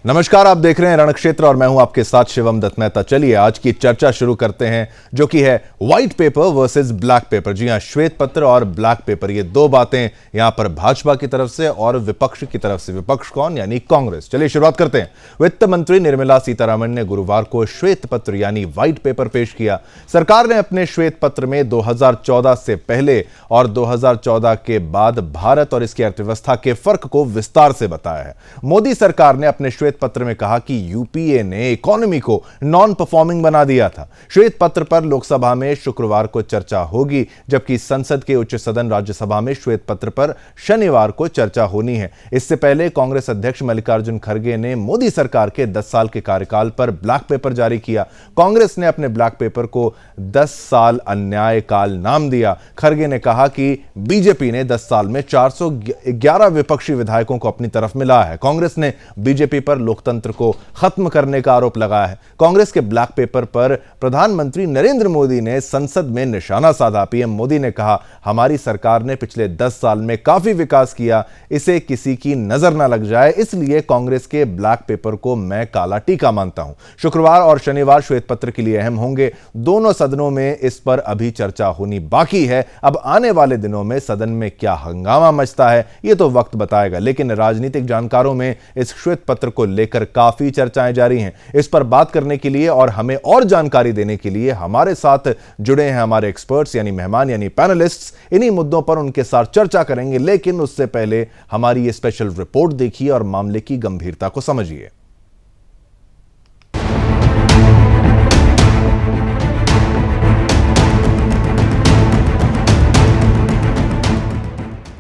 नमस्कार, आप देख रहे हैं रणक्षेत्र और मैं हूं आपके साथ शिवम दत्त मेहता। चलिए आज की चर्चा शुरू करते हैं, जो कि है white paper versus black paper. जी हां, श्वेत पत्र और ब्लैक पेपर, ये दो बातें यहां पर भाजपा की तरफ से और विपक्ष की तरफ से। विपक्ष कौन? यानी कांग्रेस। चलिए शुरुआत करते हैं। वित्त मंत्री निर्मला सीतारमण ने गुरुवार को श्वेत पत्र यानी व्हाइट पेपर पेश किया। सरकार ने अपने श्वेत पत्र में 2014 से पहले और 2014 के बाद भारत और इसकी अर्थव्यवस्था के फर्क को विस्तार से बताया है। मोदी सरकार ने अपने श्वेत पत्र में कहा कि यूपीए ने इकोनॉमी को नॉन परफॉर्मिंग बना दिया था। श्वेत पत्र पर लोकसभा में शुक्रवार को चर्चा होगी, जबकि संसद के उच्च सदन राज्यसभा में श्वेत पत्र पर शनिवार को चर्चा होनी है। इससे पहले कांग्रेस अध्यक्ष मल्लिकार्जुन खड़गे ने मोदी सरकार के 10 साल के कार्यकाल पर ब्लैक पेपर जारी किया। कांग्रेस ने अपने ब्लैक पेपर को 10 साल अन्याय काल नाम दिया। खड़गे ने कहा कि बीजेपी ने 10 साल में 411 विपक्षी विधायकों को अपनी तरफ मिलाया है। कांग्रेस ने बीजेपी पर लोकतंत्र को खत्म करने का आरोप लगाया है। कांग्रेस के ब्लैक पेपर पर प्रधानमंत्री नरेंद्र मोदी ने संसद में निशाना साधा। पीएम मोदी ने कहा, हमारी सरकार ने पिछले 10 साल में काफी विकास किया, इसे किसी की नजर ना लग जाए, इसलिए कांग्रेस के ब्लैक पेपर को मैं काला टीका मानता हूं। शुक्रवार और शनिवार श्वेत पत्र के लिए अहम होंगे। दोनों सदनों में इस पर अभी चर्चा होनी बाकी है। अब आने वाले दिनों में सदन में क्या हंगामा मचता है, यह तो वक्त बताएगा, लेकिन राजनीतिक जानकारों में इस श्वेत पत्र को लेकर काफी चर्चाएं जारी हैं। इस पर बात करने के लिए और हमें और जानकारी देने के लिए हमारे साथ जुड़े हैं हमारे एक्सपर्ट्स यानी मेहमान यानी पैनलिस्ट्स। इन्हीं मुद्दों पर उनके साथ चर्चा करेंगे, लेकिन उससे पहले हमारी ये स्पेशल रिपोर्ट देखिए और मामले की गंभीरता को समझिए।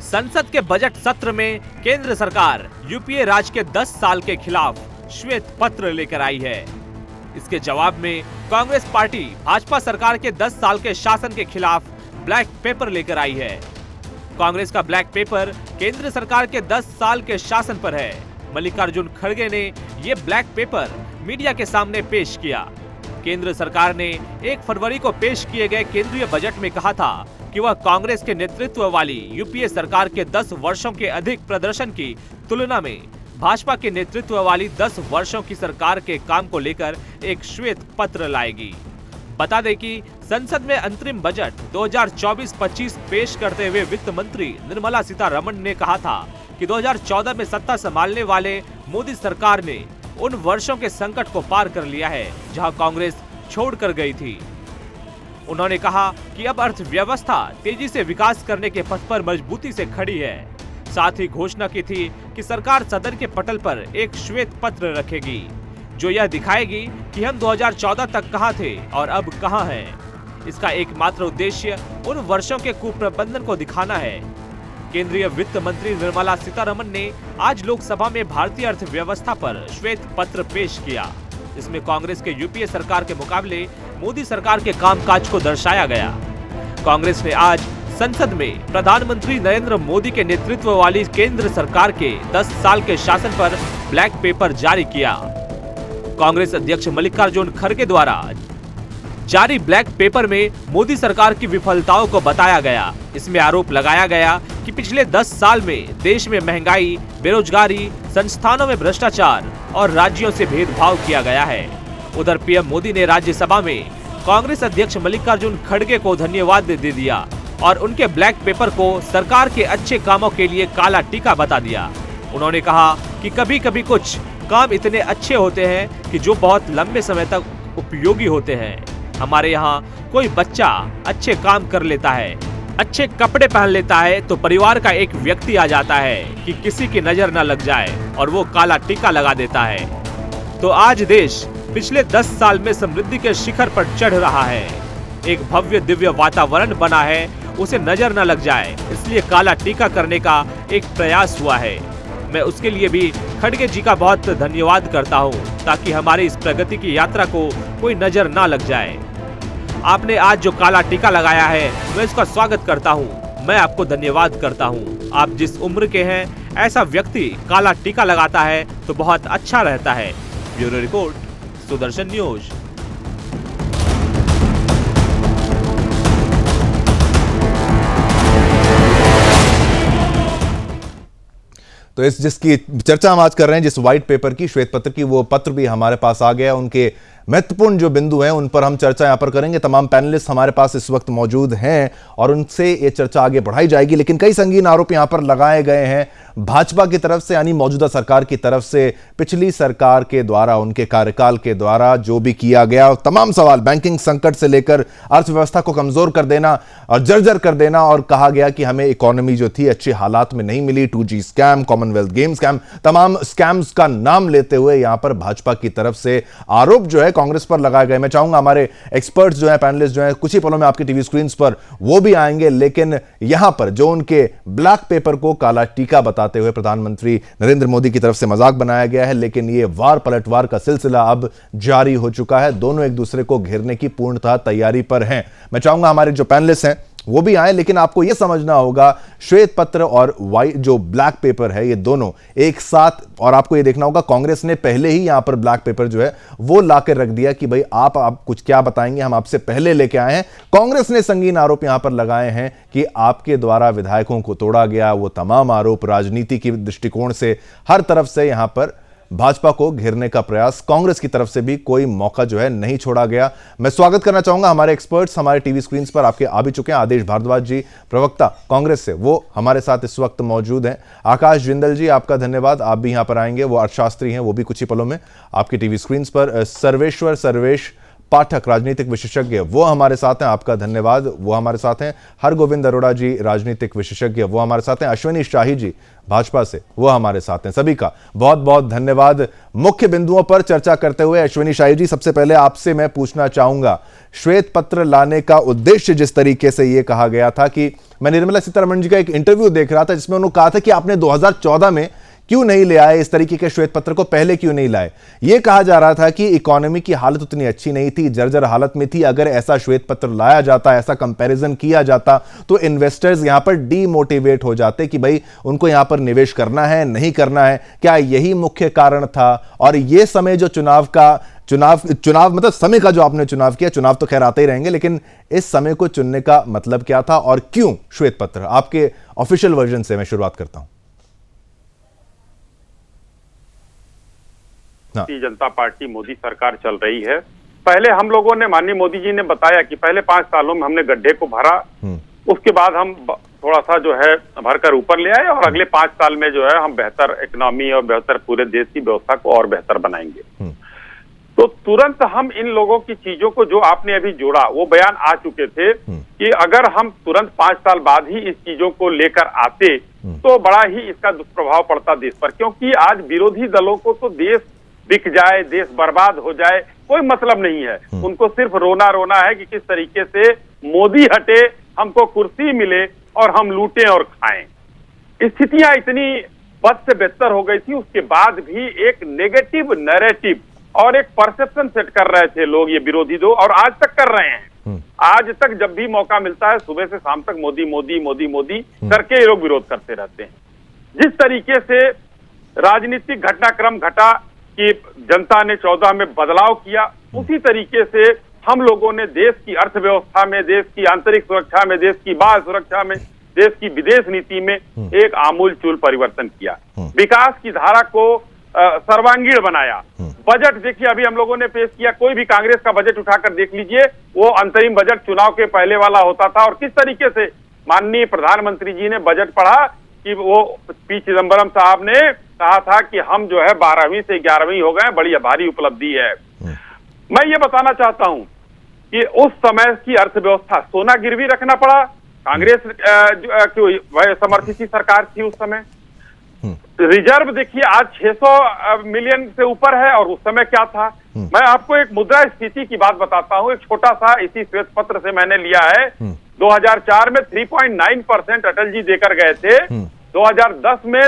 संसद के बजट सत्र में केंद्र सरकार यूपीए राज के 10 साल के खिलाफ श्वेत पत्र लेकर आई है। इसके जवाब में कांग्रेस पार्टी भाजपा सरकार के 10 साल के शासन के खिलाफ ब्लैक पेपर लेकर आई है। कांग्रेस का ब्लैक पेपर केंद्र सरकार के 10 साल के शासन पर है। मल्लिकार्जुन खड़गे ने ये ब्लैक पेपर मीडिया के सामने पेश किया। केंद्र सरकार ने 1 फरवरी को पेश किए गए केंद्रीय बजट में कहा था कि वह कांग्रेस के नेतृत्व वाली यूपीए सरकार के 10 वर्षों के अधिक प्रदर्शन की तुलना में भाजपा के नेतृत्व वाली 10 वर्षों की सरकार के काम को लेकर एक श्वेत पत्र लाएगी। बता दें कि संसद में अंतरिम बजट 2024-25 पेश करते हुए वित्त मंत्री निर्मला सीतारमण ने कहा था कि 2014 में सत्ता संभालने वाले मोदी सरकार ने उन वर्षों के संकट को पार कर लिया है जहां कांग्रेस छोड़ कर गई थी। उन्होंने कहा कि अब अर्थव्यवस्था तेजी से विकास करने के पथ पर मजबूती से खड़ी है। साथ ही घोषणा की थी कि सरकार सदन के पटल पर एक श्वेत पत्र रखेगी, जो यह दिखाएगी कि हम 2014 तक कहां थे और अब कहां हैं। इसका एकमात्र उद्देश्य उन वर्षों के कुप्रबंधन को दिखाना है। केंद्रीय वित्त मंत्री निर्मला सीतारमण ने आज लोकसभा में भारतीय अर्थव्यवस्था पर श्वेत पत्र पेश किया। इसमें कांग्रेस के यूपीए सरकार के मुकाबले मोदी सरकार के कामकाज को दर्शाया गया। कांग्रेस ने आज संसद में प्रधानमंत्री नरेंद्र मोदी के नेतृत्व वाली केंद्र सरकार के 10 साल के शासन पर ब्लैक पेपर जारी किया। कांग्रेस अध्यक्ष मल्लिकार्जुन खड़गे द्वारा जारी ब्लैक पेपर में मोदी सरकार की विफलताओं को बताया गया। इसमें आरोप लगाया गया कि पिछले 10 साल में देश में महंगाई, बेरोजगारी, संस्थानों में भ्रष्टाचार और राज्यों से भेदभाव किया गया है। उधर पीएम मोदी ने राज्यसभा में कांग्रेस अध्यक्ष मल्लिकार्जुन खड़गे को धन्यवाद दे दिया और उनके ब्लैक पेपर को सरकार के अच्छे कामों के लिए काला टीका बता दिया। उन्होंने कहा कि कभी कभी कुछ काम इतने अच्छे होते हैं कि जो बहुत लंबे समय तक उपयोगी होते हैं। हमारे यहाँ कोई बच्चा अच्छे काम कर लेता है, अच्छे कपड़े पहन लेता है, तो परिवार का एक व्यक्ति आ जाता है कि किसी की नजर न लग जाए और वो काला टीका लगा देता है। तो आज देश पिछले 10 साल में समृद्धि के शिखर पर चढ़ रहा है। एक भव्य दिव्य वातावरण बना है, उसे नजर न लग जाए, इसलिए काला टीका करने का एक प्रयास हुआ है। मैं उसके लिए भी खड़गे जी का बहुत धन्यवाद करता हूँ, ताकि हमारी इस प्रगति की यात्रा को कोई नजर ना लग जाए। आपने आज जो काला टीका लगाया है, मैं इसका स्वागत करता हूँ। मैं आपको धन्यवाद करता हूँ। आप जिस उम्र के हैं, ऐसा व्यक्ति काला टीका लगाता है तो बहुत अच्छा रहता है। Bureau report, Sudarshan news. तो इस जिसकी चर्चा हम आज कर रहे हैं, जिस व्हाइट पेपर की, श्वेत पत्र की, वो पत्र भी हमारे पास आ गया। उनके महत्वपूर्ण जो बिंदु हैं उन पर हम चर्चा यहां पर करेंगे। तमाम पैनलिस्ट हमारे पास इस वक्त मौजूद हैं और उनसे ये चर्चा आगे बढ़ाई जाएगी। लेकिन कई संगीन आरोप यहां पर लगाए गए हैं भाजपा की तरफ से, यानी मौजूदा सरकार की तरफ से, पिछली सरकार के द्वारा, उनके कार्यकाल के द्वारा जो भी किया गया। तमाम सवाल, बैंकिंग संकट से लेकर अर्थव्यवस्था को कमजोर कर देना और जर्जर कर देना, और कहा गया कि हमें इकोनॉमी जो थी अच्छे हालात में नहीं मिली। 2G scam, Commonwealth game scam, तमाम स्कैम्स का नाम लेते हुए यहां पर भाजपा की तरफ से आरोप जो है कांग्रेस पर लगाए गए। मैं चाहूंगा हमारे एक्सपर्ट्स जो है, पैनलिस्ट जो है, कुछ ही पलों में आपकी टीवी स्क्रीन पर वो भी आएंगे। लेकिन यहां पर जो उनके ब्लैक पेपर को काला टीका बताते हुए प्रधानमंत्री नरेंद्र मोदी की तरफ से मजाक बनाया गया है, लेकिन यह वार पलटवार का सिलसिला अब जारी हो चुका है। दोनों एक दूसरे को घेरने की पूर्णतः तैयारी पर हैं। मैं चाहूंगा हमारे जो पैनलिस्ट हैं वो भी आए, लेकिन आपको यह समझना होगा श्वेत पत्र और वाइट जो ब्लैक पेपर है, ये दोनों एक साथ, और आपको ये देखना होगा कांग्रेस ने पहले ही यहां पर ब्लैक पेपर जो है वो लाकर रख दिया कि भाई आप कुछ क्या बताएंगे, हम आपसे पहले लेके आए हैं। कांग्रेस ने संगीन आरोप यहां पर लगाए हैं कि आपके द्वारा विधायकों को तोड़ा गया। वो तमाम आरोप राजनीति की दृष्टिकोण से हर तरफ से यहां पर भाजपा को घेरने का प्रयास, कांग्रेस की तरफ से भी कोई मौका जो है नहीं छोड़ा गया। मैं स्वागत करना चाहूंगा हमारे एक्सपर्ट्स, हमारे टीवी स्क्रीन पर आपके आ भी चुके हैं। आदेश भारद्वाज जी, प्रवक्ता कांग्रेस से, वो हमारे साथ इस वक्त मौजूद हैं। आकाश जिंदल जी, आपका धन्यवाद, आप भी यहां पर आएंगे। वो अर्थशास्त्री हैं, वो भी कुछ ही पलों में आपकी टीवी स्क्रीन पर। सर्वेश पाठक, राजनीतिक विशेषज्ञ, वो हमारे साथ हैं, आपका धन्यवाद, वो हमारे साथ हैं। हरगोविंद अरोड़ा जी, राजनीतिक विशेषज्ञ, वो हमारे साथ हैं। अश्विनी शाही जी भाजपा से, वो हमारे साथ हैं। सभी का बहुत बहुत धन्यवाद। मुख्य बिंदुओं पर चर्चा करते हुए अश्विनी शाही जी, सबसे पहले आपसे मैं पूछना चाहूंगा, श्वेत पत्र लाने का उद्देश्य जिस तरीके से यह कहा गया था कि, मैं निर्मला सीतारमण जी का एक इंटरव्यू देख रहा था जिसमें उन्होंने कहा था कि आपने 2014 में क्यों नहीं ले आए इस तरीके के श्वेत पत्र को, पहले क्यों नहीं लाए। यह कहा जा रहा था कि इकोनॉमी की हालत उतनी अच्छी नहीं थी, जर्जर हालत में थी। अगर ऐसा श्वेत पत्र लाया जाता, ऐसा कंपैरिजन किया जाता, तो इन्वेस्टर्स यहां पर डीमोटिवेट हो जाते कि भाई उनको यहां पर निवेश करना है, नहीं करना है। क्या यही मुख्य कारण था? और यह समय जो चुनाव मतलब समय का जो आपने चुनाव किया, चुनाव तो खैर आते ही रहेंगे, लेकिन इस समय को चुनने का मतलब क्या था और क्यों श्वेत पत्र? आपके ऑफिशियल वर्जन से मैं शुरुआत करता हूं। भारतीय जनता पार्टी मोदी सरकार चल रही है। पहले हम लोगों ने, माननीय मोदी जी ने बताया कि पहले 5 सालों में हमने गड्ढे को भरा, उसके बाद हम थोड़ा सा जो है भरकर ऊपर ले आए, और अगले 5 साल में जो है हम बेहतर इकोनॉमी और बेहतर पूरे देश की व्यवस्था को और बेहतर बनाएंगे। तो तुरंत हम इन लोगों की चीजों को, जो आपने अभी जोड़ा, वो बयान आ चुके थे कि अगर हम तुरंत 5 साल बाद ही इस चीजों को लेकर आते तो बड़ा ही इसका दुष्प्रभाव पड़ता देश पर। क्योंकि आज विरोधी दलों को तो देश बिक जाए, देश बर्बाद हो जाए, कोई मतलब नहीं है। उनको सिर्फ रोना है कि किस तरीके से मोदी हटे, हमको कुर्सी मिले और हम लूटें और खाएं। स्थितियां इतनी बद से बेहतर हो गई थी, उसके बाद भी एक नेगेटिव नैरेटिव और एक परसेप्शन सेट कर रहे थे लोग, ये विरोधी दो, और आज तक कर रहे हैं। आज तक जब भी मौका मिलता है, सुबह से शाम तक मोदी मोदी मोदी मोदी करके ये लोग विरोध करते रहते हैं। जिस तरीके से राजनीतिक घटनाक्रम घटा कि जनता ने 14 में बदलाव किया, उसी तरीके से हम लोगों ने देश की अर्थव्यवस्था में, देश की आंतरिक सुरक्षा में, देश की बाह्य सुरक्षा में, देश की विदेश नीति में एक आमूलचूल परिवर्तन किया। विकास की धारा को सर्वांगीण बनाया। बजट देखिए, अभी हम लोगों ने पेश किया, कोई भी कांग्रेस का बजट उठाकर देख लीजिए, वो अंतरिम बजट चुनाव के पहले वाला होता था। और किस तरीके से माननीय प्रधानमंत्री जी ने बजट पढ़ा कि वो पी चिदम्बरम साहब ने कहा था कि हम जो है 12वीं से 11वीं हो गए, बड़ी भारी उपलब्धि है। मैं ये बताना चाहता हूं कि उस समय की अर्थव्यवस्था, सोना गिरवी रखना पड़ा, कांग्रेस की समर्थित ही सरकार थी उस समय। रिजर्व देखिए आज 600 मिलियन से ऊपर है, और उस समय क्या था। मैं आपको एक मुद्रा स्फीति की बात बताता हूं, एक छोटा सा इसी श्वेत पत्र से मैंने लिया है। 2004 में 3.9% अटल जी देकर गए थे, 2010 में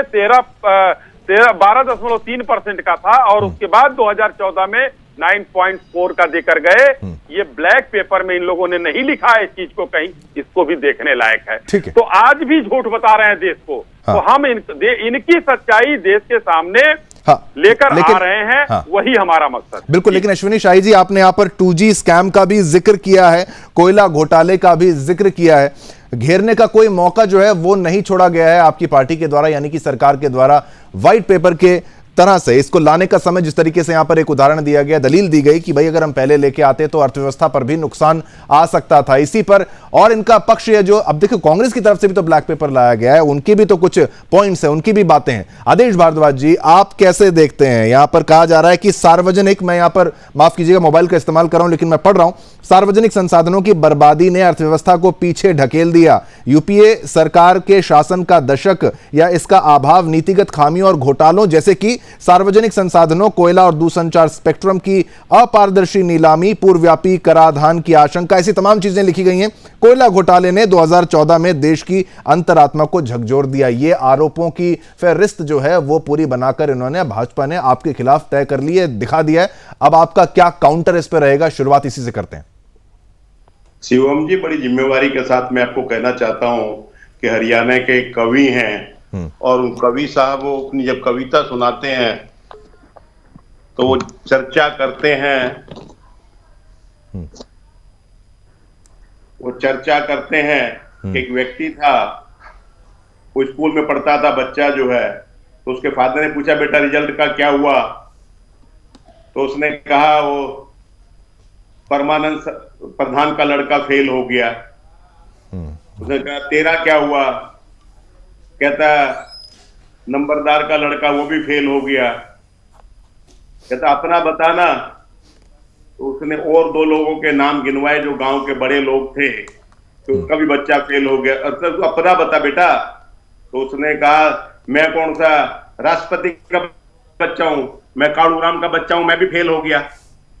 12.3% का था, और उसके बाद 2014 में 9.4 का देकर गए। ये ब्लैक पेपर में इन लोगों ने नहीं लिखा है इस चीज को कहीं, इसको भी देखने लायक है। तो आज भी झूठ बता रहे हैं देश को। तो हम इनकी सच्चाई देश के सामने लेकर आ रहे हैं, वही हमारा मकसद। बिल्कुल। लेकिन अश्विनी शाही जी, आपने यहाँ पर 2G स्कैम का भी जिक्र किया है, कोयला घोटाले का भी जिक्र किया है। घेरने का कोई मौका जो है वो नहीं छोड़ा गया है आपकी पार्टी के द्वारा, यानी कि सरकार के द्वारा व्हाइट पेपर के तरह से इसको लाने का समय जिस तरीके से यहां पर एक उदाहरण दिया गया, दलील दी गई कि भाई अगर हम पहले लेके आते तो अर्थव्यवस्था पर भी नुकसान आ सकता था। इसी पर और इनका पक्ष है जो अब देखो कांग्रेस की तरफ से भी तो ब्लैक पेपर लाया गया है, उनकी भी तो कुछ पॉइंट्स हैं, उनकी भी बातें हैं। आदेश भारद्वाज जी, आप कैसे देखते हैं? यहां पर कहा जा रहा है कि सार्वजनिक, मैं यहां पर माफ कीजिएगा मोबाइल का इस्तेमाल कर रहा हूं लेकिन मैं पढ़ रहा हूं, सार्वजनिक संसाधनों की बर्बादी ने अर्थव्यवस्था को पीछे ढकेल दिया। यूपीए सरकार के शासन का दशक या इसका अभाव नीतिगत खामियों और घोटालों जैसे कि सार्वजनिक संसाधनों, कोयला और दूरसंचार स्पेक्ट्रम की अपारदर्शी नीलामी, पूर्वव्यापी कराधान की आशंका, ऐसी तमाम चीजें लिखी गई हैं। कोयला घोटाले ने 2014 में देश की अंतरात्मा को झकझोर दिया। ये आरोपों की फेहरिस्त जो है वो पूरी बनाकर इन्होंने, भाजपा ने आपके खिलाफ तय कर ली है, दिखा दिया है। अब आपका क्या काउंटर इस पर रहेगा? शुरुआत इसी से करते हैं। शिवम जी, बड़ी जिम्मेवारी के साथ मैं आपको कहना चाहता हूं कि हरियाणा के कवि हैं और उन कवि साहब वो अपनी जब कविता सुनाते हैं तो वो चर्चा करते हैं, कि एक व्यक्ति था, वो स्कूल में पढ़ता था, बच्चा जो है, तो उसके फादर ने पूछा बेटा रिजल्ट का क्या हुआ? तो उसने कहा वो परमानंद प्रधान का लड़का फेल हो गया। उसने कहा तेरा क्या हुआ? कहता नंबरदार का लड़का वो भी फेल हो गया। कहता अपना बताना। तो उसने और 2 लोगों के नाम गिनवाए जो गांव के बड़े लोग थे, तो उसका भी बच्चा फेल हो गया। तो अपना बता बेटा। तो उसने कहा मैं कौन सा राष्ट्रपति का बच्चा हूं, मैं कालूराम का बच्चा हूं, मैं भी फेल हो गया।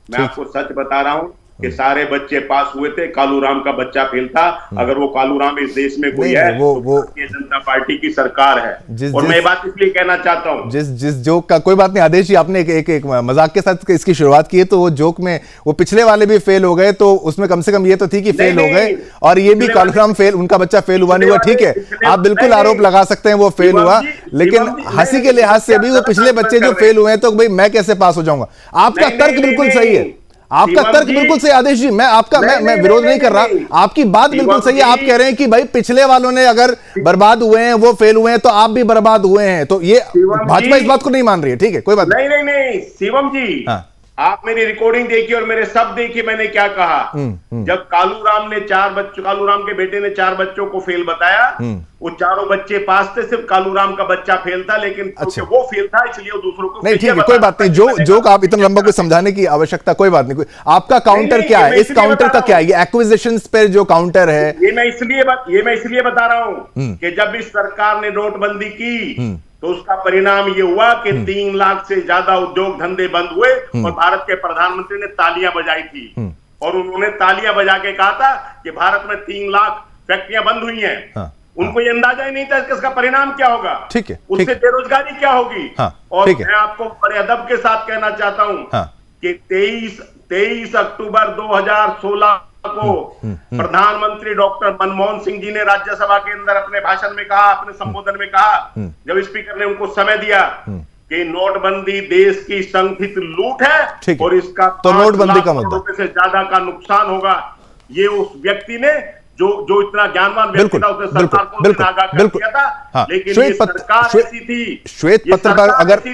मैं आपको सच बता रहा हूं कि सारे बच्चे पास हुए थे, कालूराम का बच्चा फेल था। अगर वो कालूराम इस देश में कोई है तो भारतीय जनता पार्टी की सरकार है। और मैं ये बात इसलिए कहना चाहता हूं, जिस जोक का, कोई बात नहीं आदेश जी, आपने एक मजाक के साथ इसकी शुरुआत की है, तो वो जोक में वो पिछले वाले भी फेल हो गए, तो उसमें कम से कम ये तो थी कि फेल हो गए, और ये भी कालूराम फेल, उनका बच्चा फेल हुआ नहीं हुआ। ठीक है, आप बिल्कुल आरोप लगा सकते हैं वो फेल हुआ, लेकिन हंसी के लिहाज से भी वो पिछले बच्चे जो फेल हुए हैं तो भाई मैं कैसे पास हो जाऊंगा? आपका तर्क बिल्कुल सही है, आपका तर्क बिल्कुल सही। आदेश जी, मैं विरोध नहीं कर रहा, आपकी बात बिल्कुल सही है। आप कह रहे हैं कि भाई पिछले वालों ने अगर बर्बाद हुए हैं, वो फेल हुए हैं, तो आप भी बर्बाद हुए हैं, तो ये भाजपा इस बात को नहीं मान रही है। ठीक है, कोई बात नहीं शिवम जी, आप मेरी रिकॉर्डिंग देखिए और मेरे शब्द देखिए, मैंने क्या कहा। जब कालूराम के बेटे ने 4 बच्चों को फेल बताया, वो चारों बच्चे पास थे, सिर्फ कालूराम का बच्चा फेल था, लेकिन वो फेल था इसलिए वो दूसरों को। नहीं ठीक है, कोई बात नहीं, जो आप इतना लंबा कोई समझाने की आवश्यकता, कोई बात नहीं। आपका काउंटर क्या है? इस काउंटर का क्या है? ये एक्विजिशंस पे जो काउंटर है, ये मैं इसलिए बता रहा हूं कि जब इस सरकार ने नोटबंदी की तो उसका परिणाम ये हुआ कि 3 लाख से ज्यादा उद्योग धंधे बंद हुए और भारत के प्रधानमंत्री ने तालियां बजाई थी। और उन्होंने तालियां बजा के कहा था कि भारत में 3 लाख फैक्ट्रियां बंद हुई हैं। उनको ये अंदाजा ही नहीं था कि इसका परिणाम क्या होगा। ठीक है, उससे बेरोजगारी क्या होगी। और मैं आपको बड़े अदब के साथ कहना चाहता हूं कि 23 अक्टूबर 2016 को प्रधानमंत्री डॉक्टर मनमोहन सिंह जी ने राज्यसभा के अंदर अपने भाषण में कहा, अपने संबोधन में कहा, जब स्पीकर ने उनको समय दिया कि नोटबंदी देश की संगठित लूट है और इसका तो नोटबंदी का मुद्दा रुपए से ज्यादा का नुकसान होगा। ये उस व्यक्ति ने जो इतना ज्ञानवान व्यक्ति था, उसने सरकार को आगाह कर दिया था। लेकिन ये सरकार ऐसी थी, श्वेत पत्र पर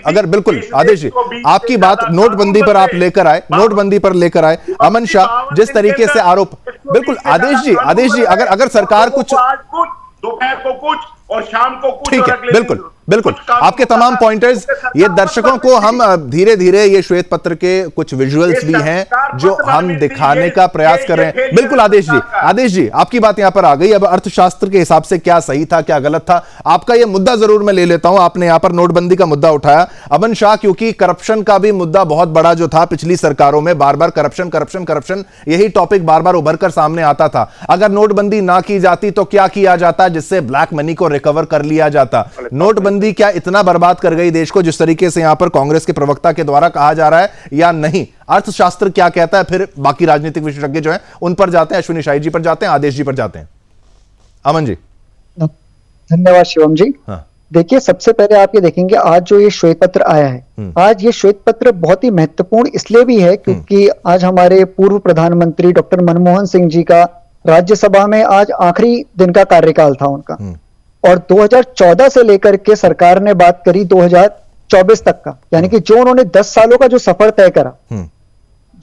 अगर बिल्कुल आदेश जी, आपकी बात नोटबंदी पर आप लेकर आए, नोटबंदी पर लेकर आए, अमन शाह जिस तरीके से आरोप, बिल्कुल आदेश जी, अगर सरकार कुछ दोपहर को कुछ और शाम को कुछ, ठीक है, बिल्कुल आपके तमाम पॉइंटर्स, ये दर्शकों को हम धीरे धीरे ये श्वेत पत्र के कुछ विजुअल्स भी हैं जो हम दिखाने का प्रयास कर रहे हैं। बिल्कुल आदेश जी आपकी बात यहां पर आ गई। अब अर्थशास्त्र के हिसाब से क्या सही था, क्या गलत था, आपका ये मुद्दा जरूर मैं ले लेता हूं। आपने यहां पर नोटबंदी का मुद्दा उठाया अमन शाह, क्योंकि करप्शन का भी मुद्दा बहुत बड़ा जो था पिछली सरकारों में, बार बार करप्शन यही टॉपिक बार बार उभर कर सामने आता था। अगर नोटबंदी ना की जाती तो क्या किया जाता जिससे ब्लैक मनी को रिकवर कर लिया जाता? नोटबंदी क्या इतना बर्बाद कर गई देश को जिस तरीके से यहां पर कांग्रेस के प्रवक्ता के द्वारा कहा जा रहा है, या नहीं? अर्थशास्त्र क्या कहता है? फिर बाकी राजनीतिक विशेषज्ञ जो हैं उन पर जाते हैं, अश्विनी शाही जी पर जाते हैं, आदेश जी पर जाते हैं। अमन जी। धन्यवाद शिवम जी। देखिए, सबसे पहले आप ये देखेंगे आज जो ये श्वेत पत्र आया है, आज ये श्वेत पत्र बहुत ही महत्वपूर्ण इसलिए भी है क्योंकि आज हमारे पूर्व प्रधानमंत्री डॉक्टर मनमोहन सिंह जी का राज्यसभा में आज आखिरी दिन का कार्यकाल था उनका, और 2014 से लेकर के सरकार ने बात करी 2024 तक का, यानी कि जो उन्होंने 10 सालों का जो सफर तय करा।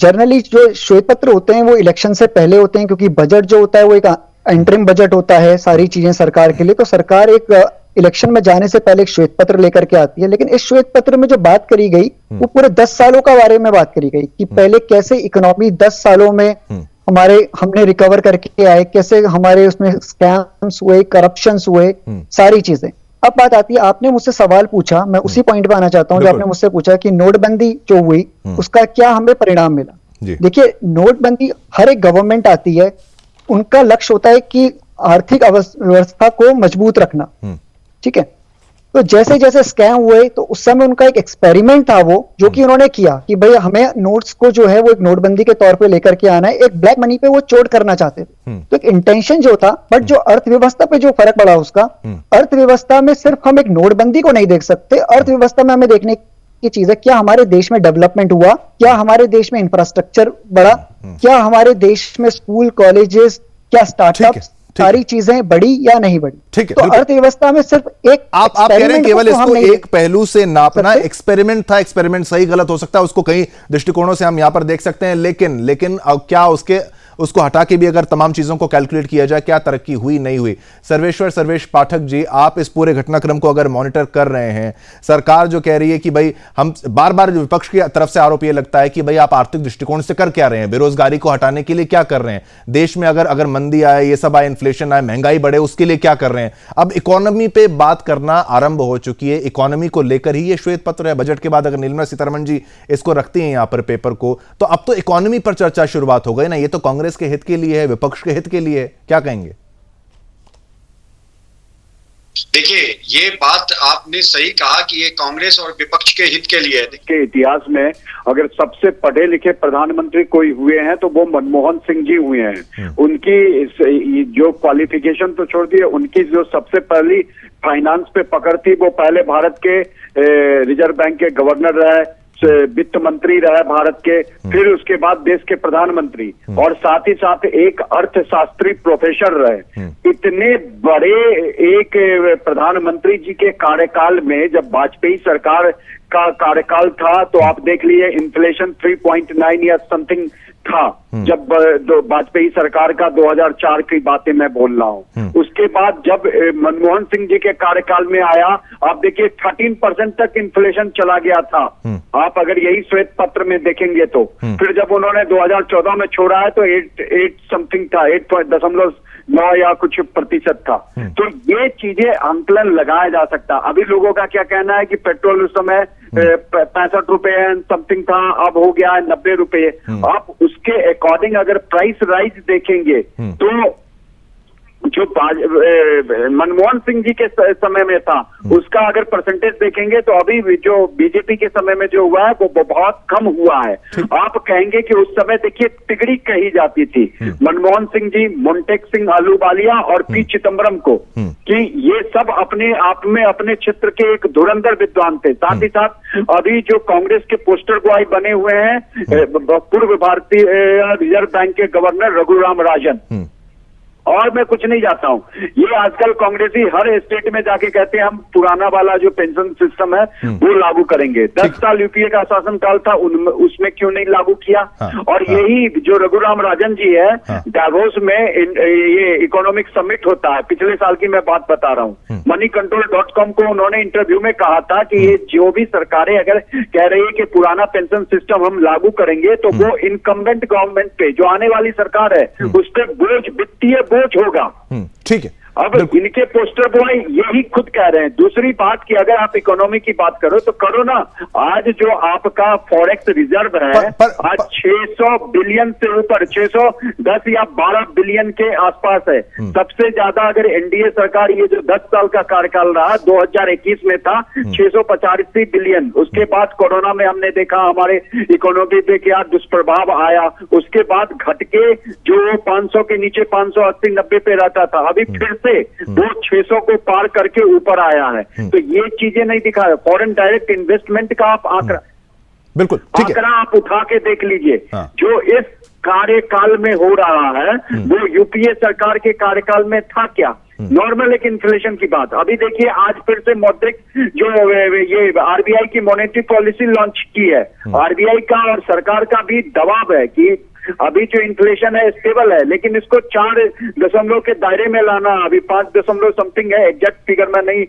जनरली जो श्वेत पत्र होते हैं वो इलेक्शन से पहले होते हैं, क्योंकि बजट जो होता है वो एक इंटरिम बजट होता है, सारी चीजें सरकार के लिए, तो सरकार एक इलेक्शन में जाने से पहले एक श्वेत पत्र लेकर के आती है। लेकिन इस श्वेत पत्र में जो बात करी गई वो पूरे 10 सालों का बारे में बात करी गई कि पहले कैसे इकोनॉमी 10 सालों में हमने रिकवर करके आए, कैसे हमारे उसमें स्कैम्स हुए, करप्शंस हुए, सारी चीजें। अब बात आती है, आपने मुझसे सवाल पूछा, मैं उसी पॉइंट पे आना चाहता हूं जो आपने मुझसे पूछा कि नोटबंदी जो हुई उसका क्या हमें परिणाम मिला। देखिए, नोटबंदी हर एक गवर्नमेंट आती है, उनका लक्ष्य होता है कि आर्थिक व्यवस्था को मजबूत रखना, ठीक है। तो जैसे जैसे स्कैम हुए तो उस समय उनका एक एक्सपेरिमेंट था वो, जो कि उन्होंने किया कि भाई हमें नोट्स को जो है वो एक नोटबंदी के तौर पे लेकर के आना है, एक ब्लैक मनी पे वो चोट करना चाहते थे। तो एक इंटेंशन जो था, बट जो अर्थव्यवस्था पे जो फर्क पड़ा उसका, अर्थव्यवस्था में सिर्फ हम एक नोटबंदी को नहीं देख सकते, अर्थव्यवस्था में हमें देखने की चीज है क्या हमारे देश में डेवलपमेंट हुआ, क्या हमारे देश में इंफ्रास्ट्रक्चर बढ़ा, क्या हमारे देश में स्कूल, कॉलेजेस, क्या स्टार्टअप, सारी चीजें बढ़ी या नहीं बढ़ी। ठीक है, तो अर्थव्यवस्था में सिर्फ एक आप कह रहे हैं केवल इसको एक पहलू से नापना, एक्सपेरिमेंट था, एक्सपेरिमेंट सही गलत हो सकता है, उसको कई दृष्टिकोणों से हम यहां पर देख सकते हैं, लेकिन अब क्या उसको हटा के भी अगर तमाम चीजों को कैलकुलेट किया जाए, क्या तरक्की हुई नहीं हुई। सर्वेश पाठक जी, आप इस पूरे घटनाक्रम को अगर मॉनिटर कर रहे हैं, सरकार जो कह रही है कि भाई हम बार बार विपक्ष की तरफ से आरोप ये लगता है कि भाई आप आर्थिक दृष्टिकोण से कर क्या रहे हैं, बेरोजगारी को हटाने के लिए क्या कर रहे हैं, देश में अगर मंदी आए, ये सब आए, इन्फ्लेशन आए, महंगाई बढ़े, उसके लिए क्या कर रहे हैं। अब इकोनॉमी पे बात करना आरंभ हो चुकी है, इकोनॉमी को लेकर ही ये श्वेत पत्र है। बजट के बाद अगर निर्मला सीतारमण जी इसको रखती हैं यहां पर पेपर को, तो अब तो इकोनॉमी पर चर्चा शुरुआत हो गई ना, ये तो कांग्रेस के हित के लिए है, विपक्ष के हित के लिए है, क्या कहेंगे? देखिए, ये बात आपने सही कहा कि ये कांग्रेस और विपक्ष के हित के लिए है। के इतिहास में अगर सबसे पढ़े लिखे प्रधानमंत्री कोई हुए हैं तो वो मनमोहन सिंह जी हुए हैं। उनकी जो क्वालिफिकेशन तो छोड़ दिए, उनकी जो सबसे पहली फाइनेंस पे पकड़ थी, वो पहले भारत के रिजर्व बैंक के गवर्नर रहे, वित्त मंत्री रहे भारत के, फिर उसके बाद देश के प्रधानमंत्री, और साथ ही साथ एक अर्थशास्त्री प्रोफेसर रहे। इतने बड़े एक प्रधानमंत्री जी के कार्यकाल में, जब वाजपेयी सरकार का कार्यकाल था, तो आप देख लिए इन्फ्लेशन 3.9 या समथिंग था, जब वाजपेयी सरकार का 2004 की बातें मैं बोल रहा हूँ। उसके बाद जब मनमोहन सिंह जी के कार्यकाल में आया, आप देखिए 13% तक इन्फ्लेशन चला गया था। आप अगर यही श्वेत पत्र में देखेंगे तो फिर जब उन्होंने 2014 में छोड़ा है तो 8 समथिंग था, 8.9 या कुछ प्रतिशत था। तो ये चीजें आंकलन लगाया जा सकता। अभी लोगों का क्या कहना है कि पेट्रोल उस समय 65 रुपए समथिंग था, अब हो गया है 90 रुपए। आप उसके अकॉर्डिंग अगर प्राइस राइज देखेंगे तो जो मनमोहन सिंह जी के समय में था उसका अगर परसेंटेज देखेंगे तो अभी जो बीजेपी के समय में जो हुआ है वो बहुत कम हुआ है। आप कहेंगे कि उस समय देखिए तिगड़ी कही जाती थी मनमोहन सिंह जी, मोन्टेक सिंह आलूवालिया और पी चिदम्बरम को, कि ये सब अपने आप में अपने क्षेत्र के एक धुरंधर विद्वान थे। साथ ही साथ अभी जो कांग्रेस के पोस्टर बॉय बने हुए हैं पूर्व भारतीय रिजर्व बैंक के गवर्नर रघुराम राजन, और मैं कुछ नहीं जाता हूं। ये आजकल कांग्रेसी हर स्टेट में जाके कहते हैं हम पुराना वाला जो पेंशन सिस्टम है वो लागू करेंगे। 10 साल यूपीए का शासनकाल था, उसमें क्यों नहीं लागू किया। और यही जो रघुराम राजन जी है, डावोस में ये इकोनॉमिक समिट होता है, पिछले साल की मैं बात बता रहा हूँ, moneycontrol.com को उन्होंने इंटरव्यू में कहा था कि ये जो भी सरकारें अगर कह रही है कि पुराना पेंशन सिस्टम हम लागू करेंगे तो वो इनकम्बेंट गवर्नमेंट पे, जो आने वाली सरकार है, उस पर बोझ, वित्तीय बोझ होगा। ठीक है। अब इनके पोस्टर बॉय यही खुद कह रहे हैं। दूसरी बात कि अगर आप इकोनॉमी की बात करो तो करो ना, आज जो आपका फॉरेक्स रिजर्व है आज 600 बिलियन से ऊपर, 610 या 12 बिलियन के आसपास है। सबसे ज्यादा अगर एनडीए सरकार ये जो 10 साल का कार्यकाल रहा 2021 में था 685 बिलियन। उसके बाद कोरोना में हमने देखा हमारे इकोनॉमी पे क्या दुष्प्रभाव आया, उसके बाद घट के जो 500 के नीचे 580-90 पे रहता था, अभी फिर से वो 600 को पार करके ऊपर आया है। तो ये चीजें नहीं दिखा है। फॉरेन डायरेक्ट इन्वेस्टमेंट का आप आंकड़ा, बिल्कुल आंकड़ा आप उठा के देख लीजिए। जो इस कार्यकाल में हो रहा है वो यूपीए सरकार के कार्यकाल में था क्या? नॉर्मल एक इन्फ्लेशन की बात। अभी देखिए आज फिर से मौद्रिक जो ये आरबीआई की मॉनेटरी पॉलिसी लॉन्च की है, आरबीआई का और सरकार का भी दबाव है कि अभी जो इन्फ्लेशन है स्टेबल है, लेकिन इसको 4 के दायरे में लाना, अभी 5 समथिंग है, एग्जैक्ट फिगर मैं नहीं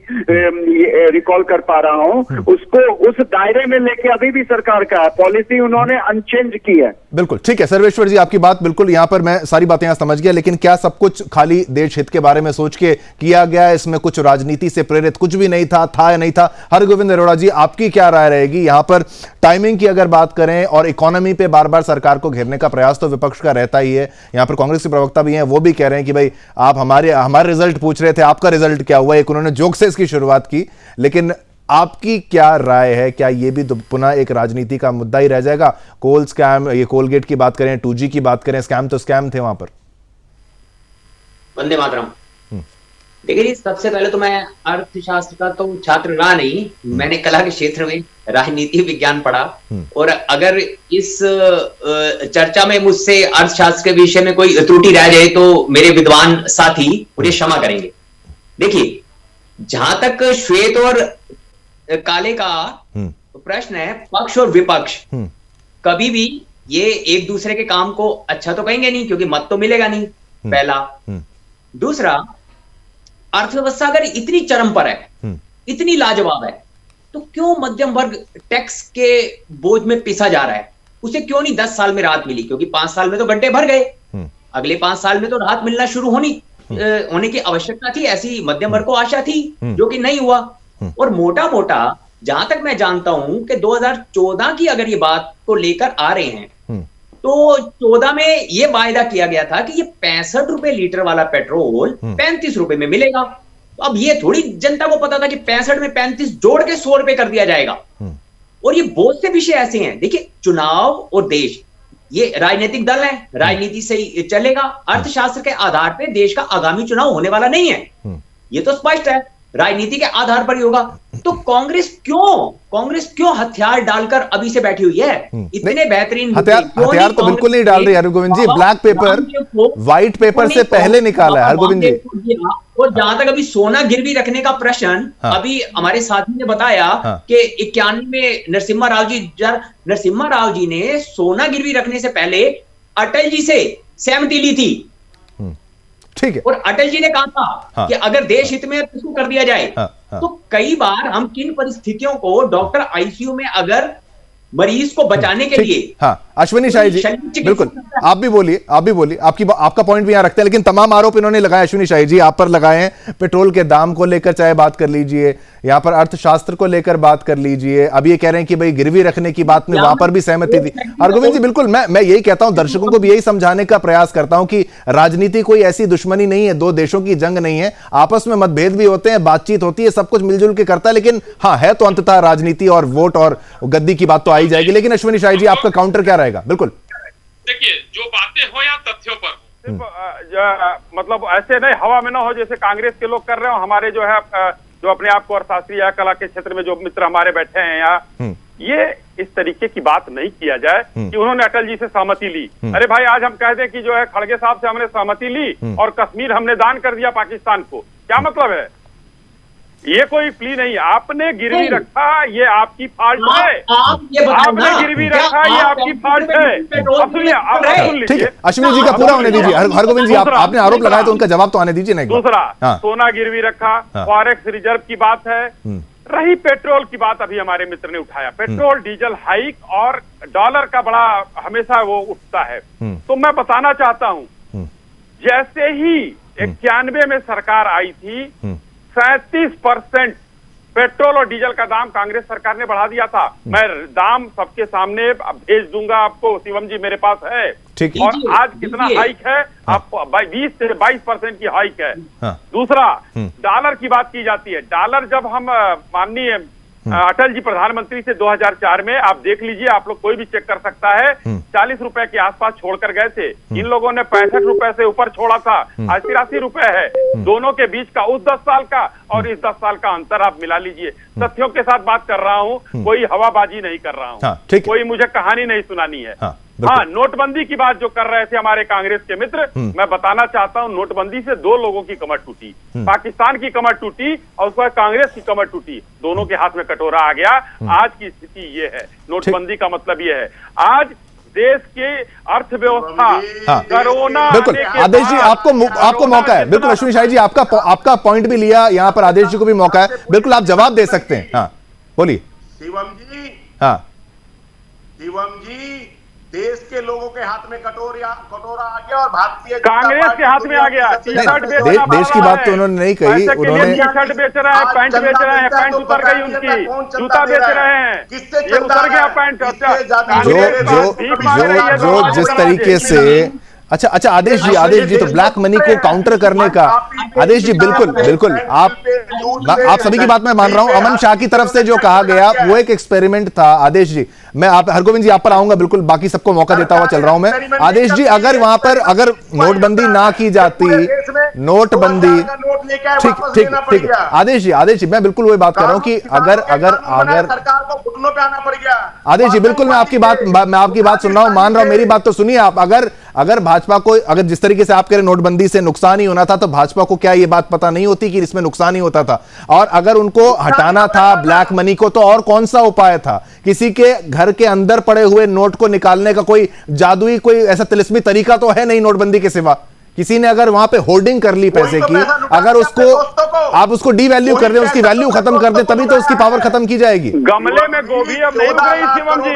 रिकॉल कर पा रहा हूं, उसको उस दायरे में लेके अभी भी सरकार का पॉलिसी उन्होंने अनचेंज की है। बिल्कुल ठीक है सर्वेश्वर जी, आपकी बात बिल्कुल, यहां पर मैं सारी बातें यहां समझ गया, लेकिन क्या सब कुछ खाली देश हित के बारे में सोच के किया गया है? इसमें कुछ राजनीति से प्रेरित कुछ भी नहीं था या नहीं था? हरगोविंद अरोड़ा जी, आपकी क्या राय रहेगी यहां पर? टाइमिंग की अगर बात करें और इकोनॉमी पे बार बार सरकार को घेरने का प्रयास तो विपक्ष का रहता ही है। यहां पर कांग्रेस के प्रवक्ता भी हैं, वो भी कह रहे हैं कि भाई आप हमारे रिजल्ट पूछ रहे थे, आपका रिजल्ट क्या हुआ? एक उन्होंने जोक से इसकी शुरुआत की, लेकिन आपकी क्या राय है? क्या ये भी पुनः एक राजनीति का मुद्दा ही रह जाएगा? कोल स्कैम, ये कोलगेट की बात करें, 2G की बात करें, स्कैम तो स्कैम थे वहां पर। वंदे मातरम। देखिए जी, सबसे पहले तो मैं अर्थशास्त्र का तो छात्र रहा नहीं, मैंने कला के क्षेत्र में राजनीति विज्ञान पढ़ा, और अगर इस चर्चा में मुझसे अर्थशास्त्र के विषय में कोई त्रुटि रह जाए तो मेरे विद्वान साथी मुझे क्षमा करेंगे। देखिए, जहां तक श्वेत और काले का प्रश्न है, पक्ष और विपक्ष कभी भी ये एक दूसरे के काम को अच्छा तो कहेंगे नहीं, क्योंकि मत तो मिलेगा नहीं, पहला। दूसरा, अर्थव्यवस्था अगर इतनी चरम पर है, इतनी लाजवाब है, तो क्यों मध्यम वर्ग टैक्स के बोझ में पिसा जा रहा है? उसे क्यों नहीं 10 साल में राहत मिली? क्योंकि 5 साल में तो गड्ढे भर गए, अगले 5 साल में तो राहत मिलना शुरू होने की आवश्यकता थी, ऐसी मध्यम वर्ग को आशा थी, जो कि नहीं हुआ। और मोटा मोटा जहां तक मैं जानता हूं कि 2014 की अगर ये बात को लेकर आ रहे हैं, तो 14 में ये वायदा किया गया था कि ये 65 रुपए लीटर वाला पेट्रोल 35 रुपए में मिलेगा। तो अब ये थोड़ी जनता को पता था कि 65 में 35 जोड़ के 100 रुपए कर दिया जाएगा। और ये बहुत से विषय ऐसे हैं। देखिए, चुनाव और देश, ये राजनीतिक दल है, राजनीति से ही चलेगा। अर्थशास्त्र के आधार पर देश का आगामी चुनाव होने वाला नहीं है, ये तो स्पष्ट है, राजनीति के आधार पर ही होगा। तो कांग्रेस क्यों हथियार डालकर अभी से बैठी हुई है? इतने बेहतरीन हथियार तो बिल्कुल नहीं डाल रही हरगोविंद जी। ब्लैक पेपर व्हाइट पेपर से पहले निकाला है हरगोविंद जी। और जहां तक अभी सोना गिरवी रखने का प्रश्न, अभी हमारे साथी ने बताया कि 91 में नरसिम्हा राव जी ने सोना गिरवी रखने से पहले अटल जी से सहमति ली थी। ठीक है। और अटल जी ने कहा था कि अगर देश हित में इसको कर दिया जाए। तो कई बार हम किन परिस्थितियों को डॉक्टर आईसीयू में अगर मरीज को बचाने के लिए। अश्विनी शाही जी, बिल्कुल आप भी बोलिए आपका पॉइंट भी यहां रखते हैं, लेकिन तमाम आरोप इन्होंने लगाए, अश्विनी शाही जी आप पर लगाए हैं। पेट्रोल के दाम को लेकर चाहे बात कर लीजिए, यहां पर अर्थशास्त्र को लेकर बात कर लीजिए, अब ये कह रहे हैं कि भाई गिरवी रखने की बात में वहां पर भी सहमति थी। हरगोविंद जी, बिल्कुल मैं यही कहता हूं, दर्शकों को भी यही समझाने का प्रयास करता हूं कि राजनीति कोई ऐसी दुश्मनी नहीं है, दो देशों की जंग नहीं है, आपस में मतभेद भी होते हैं, बातचीत होती है, सब कुछ मिलजुल के करता है, लेकिन हाँ है तो अंततः राजनीति और वोट और गद्दी की बात तो आई जाएगी। लेकिन अश्विनी शाही जी, आपका काउंटर क्या रहेगा? बिल्कुल देखिए, जो बातें हो या तथ्यों पर मतलब ऐसे नहीं हवा में ना हो जैसे कांग्रेस के लोग कर रहे हो। हमारे जो है जो अपने आप को अर्थशास्त्री या कला के क्षेत्र में जो मित्र हमारे बैठे हैं यहाँ, ये इस तरीके की बात नहीं किया जाए कि उन्होंने अटल जी से सहमति ली। अरे भाई, आज हम कह दें कि जो है खड़गे साहब से हमने सहमति ली और कश्मीर हमने दान कर दिया पाकिस्तान को, क्या मतलब है? ये कोई प्ली नहीं, आपने गिरवी रखा, ये आपकी फॉल्ट है। आपने गिरवी रखा, ये आपकी फॉल्ट है। ठीक है, अश्विनी जी का पूरा होने दीजिए। हरगोविंद जी, आपने आरोप लगाया तो उनका जवाब तो आने दीजिए। दूसरा, सोना गिरवी रखा, फॉरेक्स रिजर्व की बात है। रही पेट्रोल की बात, अभी हमारे मित्र ने उठाया, पेट्रोल डीजल हाइक और डॉलर का बड़ा हमेशा वो उठता है। तो मैं बताना चाहता हूं, जैसे ही 91 में सरकार आई थी, 37% पेट्रोल और डीजल का दाम कांग्रेस सरकार ने बढ़ा दिया था। मैं दाम सबके सामने भेज दूंगा आपको, शिवम जी मेरे पास है। और आज कितना हाइक है? आप 20 से 22% की हाइक है। दूसरा, डॉलर की बात की जाती है। डॉलर जब हम माननीय अटल जी प्रधानमंत्री से 2004 में, आप देख लीजिए, आप लोग कोई भी चेक कर सकता है, 40 रुपए के आसपास छोड़कर गए थे। इन लोगों ने 65 रुपए से ऊपर छोड़ा था, आज 83 रुपए है। दोनों के बीच का उस 10 साल का और इस 10 साल का अंतर आप मिला लीजिए। तथ्यों के साथ बात कर रहा हूँ, कोई हवाबाजी नहीं कर रहा हूँ, कोई मुझे कहानी नहीं सुनानी है। हाँ, नोटबंदी की बात जो कर रहे थे हमारे कांग्रेस के मित्र, मैं बताना चाहता हूं, नोटबंदी से दो लोगों की कमर टूटी, पाकिस्तान की कमर टूटी और उसके बाद कांग्रेस की कमर टूटी, दोनों के हाथ में कटोरा आ गया। आज की स्थिति ये है, नोटबंदी का मतलब ये है, आज देश की अर्थव्यवस्था कोरोना, बिल्कुल आदेश जी, आपको मौका है, बिल्कुल अश्विनी शाही जी, आपका पॉइंट भी लिया, यहां पर आदेश जी को भी मौका है, बिल्कुल आप जवाब दे सकते हैं। हाँ बोलिए शिवम जी। हाँ शिवम जी, देश के लोगों के हाथ में कटोरा आ गया और भारतीय कांग्रेस के हाथ में आ गया। देश की बात तो उन्होंने नहीं कही, उन्होंने टी शर्ट बेच रहे हैं, पैंट बेच रहे हैं, पैंट उतर गई उनकी, जूता बेच रहे हैं, ये उतर गया पैंट। जो जिस तरीके से अच्छा आदेश जी तो ब्लैक मनी को काउंटर करने का, आदेश जी बिल्कुल आप सभी की बात मैं मान रहा हूं, अमन शाह की तरफ से जो कहा गया वो एक एक्सपेरिमेंट था। आदेश जी, मैं हरगोविंद जी आप पर आऊंगा, बिल्कुल बाकी सबको मौका देता हुआ चल रहा हूं मैं। आदेश जी, अगर वहां पर अगर नोटबंदी ना की जाती, नोटबंदी, ठीक आदेश जी मैं बिल्कुल वही बात कर रहा हूं कि अगर सरकार को घुटनों पे आना पड़ गया। आदेश जी बिल्कुल मैं आपकी बात सुन रहा हूं, मान रहा हूं, मेरी बात तो सुनिए आप। अगर भाजपा को, अगर जिस तरीके से आप कह रहे नोटबंदी से नुकसान ही होना था, तो भाजपा को क्या ये बात पता नहीं होती कि इसमें नुकसान ही होता था? और अगर उनको हटाना था ब्लैक मनी को, तो और कौन सा उपाय था? किसी के घर के अंदर पड़े हुए नोट को निकालने का कोई जादुई, कोई ऐसा तिलिस्मी तरीका तो है नहीं नोटबंदी के सिवा। किसी ने अगर वहां पे होल्डिंग कर ली पैसे की, अगर उसको आप उसको डीवैल्यू कर दें, उसकी वैल्यू खत्म कर दें, तभी तो उसकी पावर खत्म की जाएगी। गमले में गोभी अब नहीं बिक रही शिवम जी,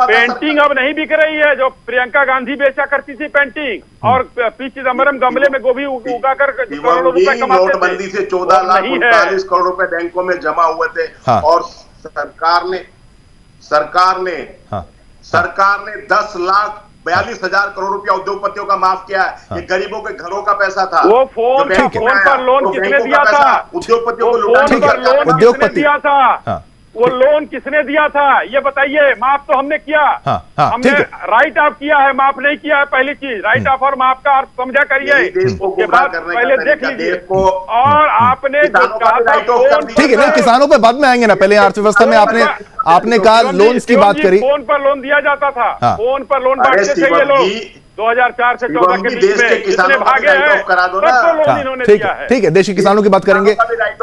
पेंटिंग अब नहीं बिक रही है, जो प्रियंका गांधी बेचा करती थी पेंटिंग, और पी चिदम्बरम गमले में गोभी उगाकर करोड़ों रुपए कमाते थे। नोटबंदी से 14,39 करोड़ रुपए बैंकों में जमा हुए थे। और सरकार ने 10,42,000 करोड़ रुपया उद्योगपतियों का माफ किया है। ये गरीबों के घरों का पैसा था। वो फोन पर लोन किसने दिया था? उद्योगपतियों को लुटा दिया था। वो लोन किसने दिया था ये बताइए? माफ तो हमने किया, हमने राइट ऑफ किया है, माफ नहीं किया है। पहली चीज राइट ऑफ और माफ का अर्थ समझा करिए, उसके बाद पहले देख लीजिए। और आपने जो कहा था, ठीक है, किसानों पे बाद में आएंगे ना, पहले अर्थव्यवस्था में आपने कहा लोन्स की बात करी। फोन पर लोन दिया जाता था, फोन पर लोन बांटते थे ये लोग 2004 से 14 के बीच में, जितने भागे हैं सबको लोन इन्होंने दिया है। ठीक है, देश के किसानों की बात करेंगे,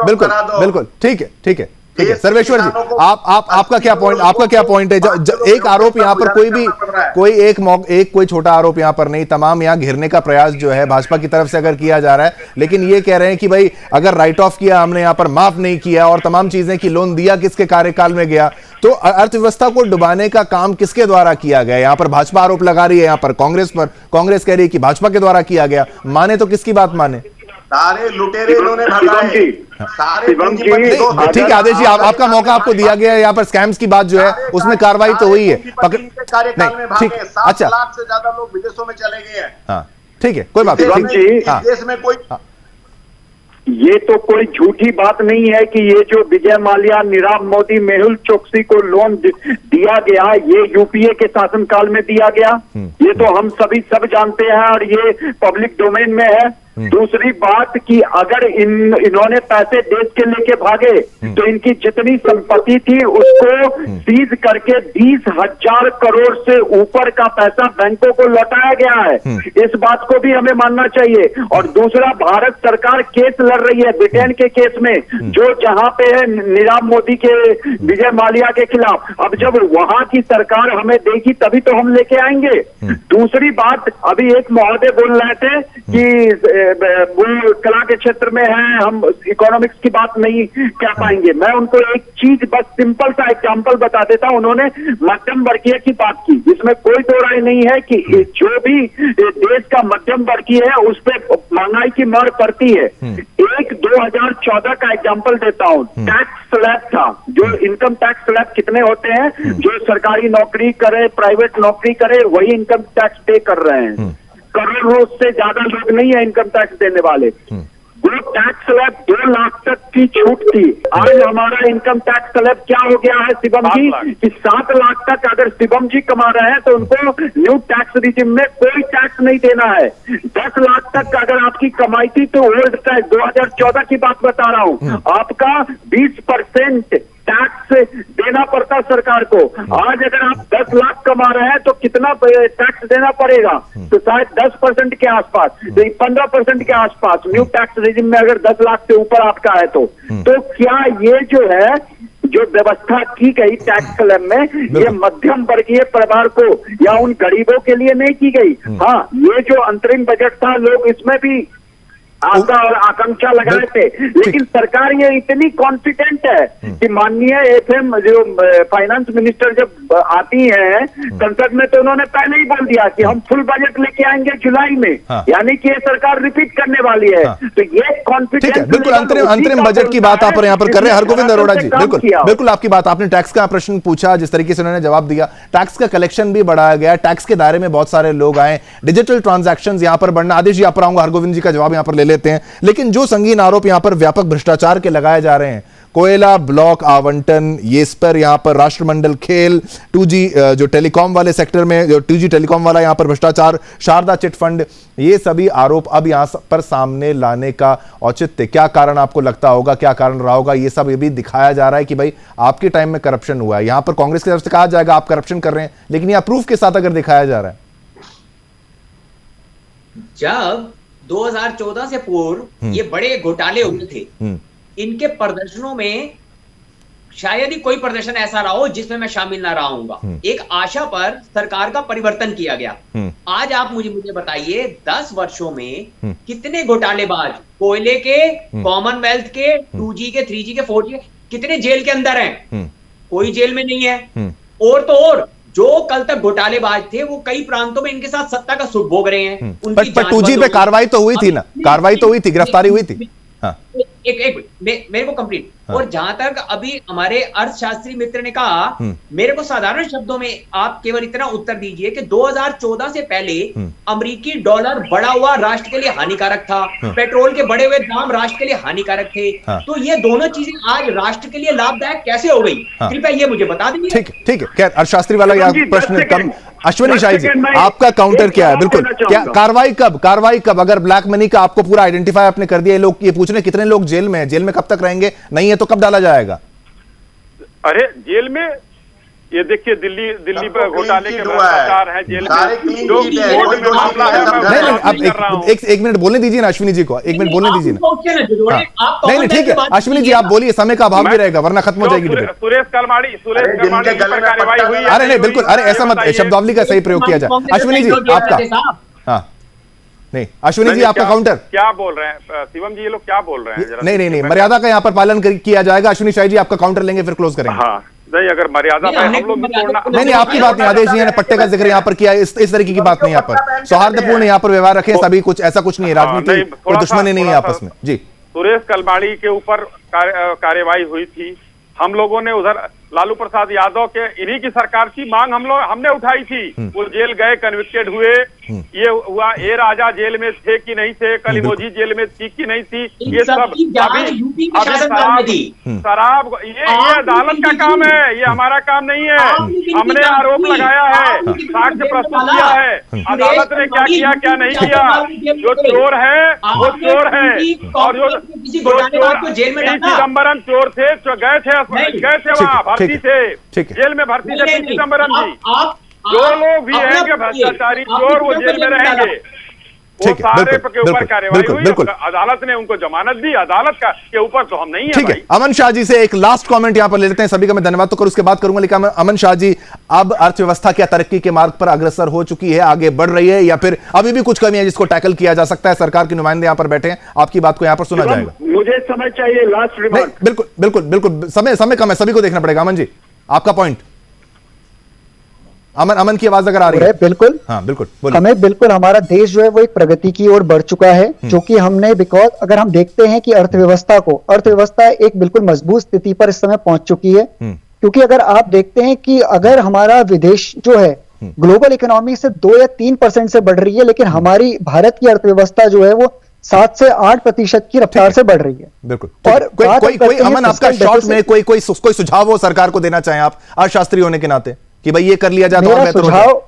बिल्कुल ठीक है सर्वेश्वर जी, आपका क्या पॉइंट है? एक आरोप यहाँ पर कोई छोटा आरोप यहाँ पर नहीं, तमाम यहाँ घेरने का प्रयास जो है भाजपा की तरफ से अगर किया जा रहा है, लेकिन ये कह रहे हैं कि भाई अगर राइट ऑफ किया हमने, यहाँ पर माफ नहीं किया और तमाम चीजें की, लोन दिया किसके कार्यकाल में गया, तो अर्थव्यवस्था को डुबाने का काम किसके द्वारा किया गया? यहाँ पर भाजपा आरोप लगा रही है, यहाँ पर कांग्रेस कह रही है कि भाजपा के द्वारा किया गया। माने तो किसकी बात माने? सारे लुटेरे इन्होंने भगाए, सारे ठीक है आदेश जी, आपका मौका आपको दिया गया है। यहाँ पर स्कैम्स की बात जो है उसमें कार्रवाई तो हुई है, कार्यकाल में भागे 7 लाख से ज्यादा लोग विदेशों में चले गए हैं। हाँ ठीक है, कोई बात नहीं। देश में कोई ये तो कोई झूठी बात नहीं है कि ये जो विजय माल्या, नीरव मोदी, मेहुल चोकसी को लोन दिया गया, ये यूपीए के शासनकाल में दिया गया, ये तो हम सब जानते हैं और ये पब्लिक डोमेन में है। दूसरी बात कि अगर इन्होंने पैसे देश के लेके भागे तो इनकी जितनी संपत्ति थी उसको सीज करके 20,000 करोड़ से ऊपर का पैसा बैंकों को लौटाया गया है। इस बात को भी हमें मानना चाहिए। और दूसरा, भारत सरकार केस लड़ रही है ब्रिटेन के केस में, जो जहां पे है नीरव मोदी के, विजय माल्या के खिलाफ। अब जब वहां की सरकार हमें देगी तभी तो हम लेके आएंगे। दूसरी बात, अभी एक महोदय बोल रहे थे कि वो कला के क्षेत्र में है, हम इकोनॉमिक्स की बात नहीं कह पाएंगे। मैं उनको एक चीज बस सिंपल सा एग्जांपल बता देता हूं। उन्होंने मध्यम वर्गीय की बात की, जिसमें कोई दो राय नहीं है कि जो भी देश का मध्यम वर्गीय है उस पर महंगाई की मार पड़ती है। एक 2014 का एग्जांपल देता हूं, टैक्स स्लैब था, जो इनकम टैक्स स्लैब कितने होते हैं, जो सरकारी नौकरी करे, प्राइवेट नौकरी करे, वही इनकम टैक्स पे कर रहे हैं। करोड़ों से ज्यादा लोग नहीं है इनकम टैक्स देने वाले। वो टैक्स स्लैब 2 लाख तक की छूट थी। आज हमारा इनकम टैक्स स्लैब क्या हो गया है शिवम जी, कि 7 लाख तक अगर शिवम जी कमा रहे हैं तो उनको न्यू टैक्स रिजिम में कोई टैक्स नहीं देना है। 10 लाख तक अगर आपकी कमाई थी तो ओल्ड टैक्स, 2014 की बात बता रहा हूं, आपका 20% टैक्स देना पड़ता सरकार को। आज अगर आप 10 लाख कमा रहे हैं तो कितना टैक्स देना पड़ेगा? तो शायद 10% के आसपास, 15% के आसपास न्यू टैक्स रेजिम में अगर 10 लाख से ऊपर आपका है तो क्या ये जो है जो व्यवस्था की गई टैक्स क्लेम में, ये मध्यम वर्गीय परिवार को या उन गरीबों के लिए नहीं की गई? हाँ, ये जो अंतरिम बजट था लोग इसमें भी आशा और आकांक्षा लगाए थे, लेकिन सरकार ये इतनी कॉन्फिडेंट है कि माननीय एफएम जो फाइनेंस मिनिस्टर जब आती हैं संसद में तो उन्होंने पहले ही बोल दिया कि हम फुल बजट लेके आएंगे जुलाई में। यानी कि ये सरकार रिपीट करने वाली है। तो ये कॉन्फिडेंस, बिल्कुल अंतरिम बजट की बात आप यहाँ पर कर रहे हैं हरगोविंद अरोड़ा जी। बिल्कुल आपकी बात, आपने टैक्स का प्रश्न पूछा, जिस तरीके से उन्होंने जवाब दिया, टैक्स का कलेक्शन भी बढ़ाया गया, टैक्स के दायरे में बहुत सारे लोग आए, डिजिटल ट्रांजैक्शंस यहाँ पर बढ़ना। आदेश जी आप पर आऊंगा, हरगोविंद जी का जवाब यहाँ पर ले लेते हैं। लेकिन जो संगीन आरोप यहां पर व्यापक भ्रष्टाचार के लगाए जा रहे हैं, कोयला ब्लॉक आवंटन, ये इस पर यहां पर राष्ट्रमंडल खेल, 2G जो टेलीकॉम वाले सेक्टर में, जो 2G टेलीकॉम वाला यहां पर भ्रष्टाचार, शारदा चिट फंड, ये सभी आरोप अब यहां पर सामने लाने का औचित्य क्या कारण आपको लगता होगा, क्या कारण रहा होगा? ये सब ये भी दिखाया जा रहा है कि भाई आपके टाइम में करप्शन हुआ है। यहां पर कांग्रेस की तरफ से कहा जाएगा आप करप्शन कर रहे हैं, लेकिन यहां प्रूफ के साथ अगर दिखाया जा रहा है। जब 2014 से पूर्व ये बड़े घोटाले हुए थे, इनके प्रदर्शनों में शायद ही कोई प्रदर्शन ऐसा रहा हो जिसमें मैं शामिल ना रहा हूंगा। एक आशा पर सरकार का परिवर्तन किया गया। आज आप मुझे बताइए 10 वर्षों में कितने घोटालेबाज कोयले के, कॉमनवेल्थ के, 2G के, 3G के, 4G के, कितने जेल के अंदर हैं? कोई जेल में नहीं है। और तो और जो कल तक घोटालेबाज थे वो कई प्रांतों में इनके साथ सत्ता का सुख भोग रहे हैं। पर 2G पे कार्रवाई तो हुई थी ना, कार्रवाई तो हुई थी, गिरफ्तारी हुई थी। हाँ। एक मेरे को कंप्लीट। और जहां तक अभी हमारे अर्थशास्त्री मित्र ने कहा, मेरे को साधारण शब्दों में आप केवल इतना उत्तर दीजिए कि 2014 से पहले अमेरिकी डॉलर बढ़ा हुआ राष्ट्र के लिए हानिकारक था, पेट्रोल के बढ़े हुए दाम राष्ट्र के लिए हानिकारक थे। तो ये दोनों चीजें आज राष्ट्र के लिए लाभदायक कैसे हो गई? कृपया ये मुझे बता दीजिए। ठीक है। खैर अर्थशास्त्री वाला प्रश्न कम। अश्विनी शाही जी, आपका काउंटर क्या है? बिल्कुल, क्या कार्रवाई कब? अगर ब्लैक मनी का आपको पूरा आइडेंटिफाई आपने कर दिया, लोग ये पूछ रहे कितने लोग जेल में है, जेल में कब तक रहेंगे, नहीं है तो कब डाला जाएगा? अरे जेल में ये देखिए दिल्ली पर घोटाले के भ्रष्टाचार है, जेल में जो कोर्ट में मामला है। नहीं, एक मिनट बोलने दीजिए ना अश्विनी जी को, एक मिनट बोलने दीजिए ना। नहीं ठीक है अश्विनी जी आप बोलिए, समय का अभाव भी रहेगा वरना खत्म हो जाएगी डिबेट। सुरेश कलमाड़ी पर कार्रवाई हुई है। अरे नहीं बिल्कुल, अरे ऐसा मत, शब्दावली का सही प्रयोग किया जाए। अश्विनी जी आपका, हाँ नहीं अश्विनी जी आपका काउंटर क्या बोल रहे हैं? शिवम जी ये लोग क्या बोल रहे हैं? नहीं मर्यादा का यहाँ पर पालन किया जाएगा। अश्विनी शाही जी आपका काउंटर लेंगे फिर क्लोज करेंगे। हाँ नहीं, अगर मर्यादा में हम लोग नहीं आपकी बात नहीं, आदेश जी ने पट्टे का जिक्र यहाँ पर किया, इस तरीके की बात नहीं। यहाँ पर सौहार्दपूर्ण यहाँ पर व्यवहार रखें सभी, कुछ ऐसा कुछ नहीं है, राजनीति कोई दुश्मनी नहीं है आपस में। जी सुरेश कलमाड़ी के ऊपर कार्यवाही हुई थी। हम लोगों ने उधर लालू प्रसाद यादव के इन्हीं की सरकार की मांग हमने उठाई थी। वो जेल गए, कन्विक्टेड हुए, ये हुआ। ए राजा जेल में थे कि नहीं थे, कलिमोजी जेल में थी कि नहीं थी, ये सब अभी शराब ये अदालत का काम है, ये हमारा काम नहीं है। हमने आरोप लगाया है, साक्ष्य प्रस्तुत किया है, अदालत ने क्या किया क्या नहीं किया। जो चोर है वो चोर है, और जो चिदम्बरम चोर थे, गए थे वहाँ भर्ती थे, जेल में भर्ती थे चिदम्बरम जी। जो लोग भी हैं भ्रष्टाचारी चोर वो जेल में रहेंगे। वो सारे के ऊपर कार्रवाई हुई, अदालत ने उनको जमानत दी, अदालत का के ऊपर तो हम नहीं है। ठीक है, अमन शाह जी से एक लास्ट कमेंट यहां पर ले लेते हैं। सभी का मैं धन्यवाद तो करूं, उसके बाद करूंगा, लेकिन अमन शाह जी अब अर्थव्यवस्था क्या तरक्की के मार्ग पर अग्रसर हो चुकी है, आगे बढ़ रही है, या फिर अभी भी कुछ कमी है जिसको टैकल किया जा सकता है? सरकार के नुमाइंदे यहां पर बैठे हैं, आपकी बात को यहां पर सुना जाएगा। मुझे समय चाहिए लास्ट रिमार्क। बिल्कुल समय कम है, सभी को देखना पड़ेगा। अमन जी आपका पॉइंट। अमन की आवाज अगर आ रही है? बिल्कुल, हाँ बिल्कुल, हमें बिल्कुल हमारा देश जो है वो एक प्रगति की ओर बढ़ चुका है, जो कि हमने बिकॉज अगर हम देखते हैं कि अर्थव्यवस्था एक बिल्कुल मजबूत स्थिति पर इस समय पहुंच चुकी है। क्योंकि अगर आप देखते हैं कि अगर हमारा विदेश जो है ग्लोबल इकोनॉमी से 2 या 3% से बढ़ रही है, लेकिन हमारी भारत की अर्थव्यवस्था जो है वो 7 से 8% की रफ्तार से बढ़ रही है। बिल्कुल। और कोई अमन आपका शॉर्ट में कोई सुझाव हो सरकार को देना चाहें आप अर्थशास्त्री होने के नाते कि भाई ये कर लिया जाए तो?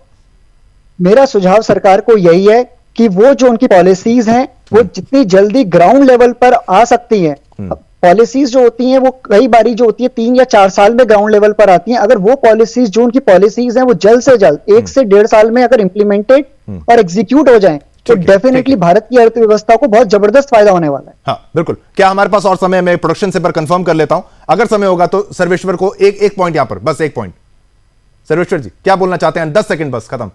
मेरा सुझाव सरकार को यही है कि वो जो उनकी पॉलिसीज हैं वो जितनी जल्दी ग्राउंड लेवल पर आ सकती हैं, पॉलिसीज जो होती हैं वो कई बारी जो होती है 3 या 4 साल में ग्राउंड लेवल पर आती हैं। अगर वो पॉलिसीज जो उनकी पॉलिसीज हैं वो जल्द से जल्द 1 से 1.5 साल में अगर इंप्लीमेंटेड और एग्जीक्यूट हो जाएं तो डेफिनेटली भारत की अर्थव्यवस्था को बहुत जबरदस्त फायदा होने वाला है। हाँ बिल्कुल। क्या हमारे पास और समय, मैं प्रोडक्शन से पर कंफर्म कर लेता हूं, अगर समय होगा तो सर्वेश्वर को एक पॉइंट यहां पर, बस एक पॉइंट। सर्वेश्वर जी क्या बोलना चाहते हैं? 10 सेकंड बस, खत्म।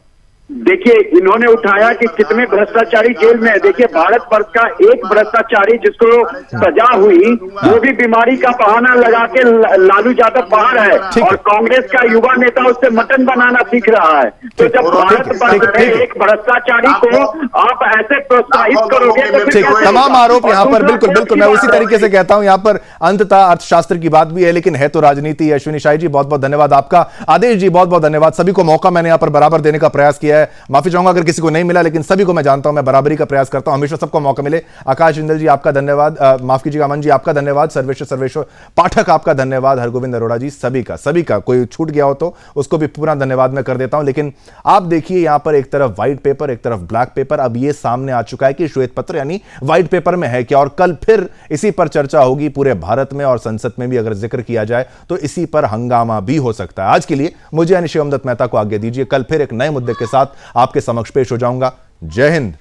देखिए, इन्होंने उठाया कि कितने भ्रष्टाचारी जेल में है। देखिए, भारत वर्ष का एक भ्रष्टाचारी जिसको सजा हुई वो भी बीमारी का बहाना लगा के लालू यादव बाहर है और कांग्रेस का युवा नेता उससे मटन बनाना सीख रहा है। तो जब भारत वर्ष में एक भ्रष्टाचारी को आप ऐसे प्रोत्साहित करोगे तो फिर तमाम आरोप यहाँ पर, बिल्कुल बिल्कुल मैं उसी तरीके से कहता हूं, यहाँ पर अंततः अर्थशास्त्र की बात भी है लेकिन है तो राजनीति। अश्विनी शाही जी बहुत बहुत धन्यवाद आपका, आदेश जी बहुत बहुत धन्यवाद। सभी को मौका मैंने यहाँ पर बराबर देने का प्रयास किया है, माफी चाहूंगा अगर किसी को नहीं मिला, लेकिन सभी को मैं जानता हूं, मैं बराबरी का प्रयास करता हूं, हमेशा सबको मौका मिले। आकाश जिंदल जी आपका धन्यवाद, माफ कीजिएगा अमन जी आपका धन्यवाद, सर्वेश्वर पाठक आपका धन्यवाद, हरगोविंद अरोड़ा जी, सभी का कोई छूट गया हो तो उसको भी पूरा धन्यवाद मैं कर देता हूं। लेकिन आप देखिए यहां पर एक तरफ व्हाइट पेपर, एक तरफ ब्लैक पेपर, अब यह सामने आ चुका है कि श्वेत पत्र यानी व्हाइट पेपर में है क्या, और कल फिर इसी पर चर्चा होगी पूरे भारत में और संसद में भी अगर जिक्र किया जाए तो इसी पर हंगामा भी हो सकता है। आज के लिए मुझे यानी शिवम दत्त मेहता को आज्ञा दीजिए, कल फिर एक नए मुद्दे के साथ आपके समक्ष पेश हो जाऊंगा। जय हिंद।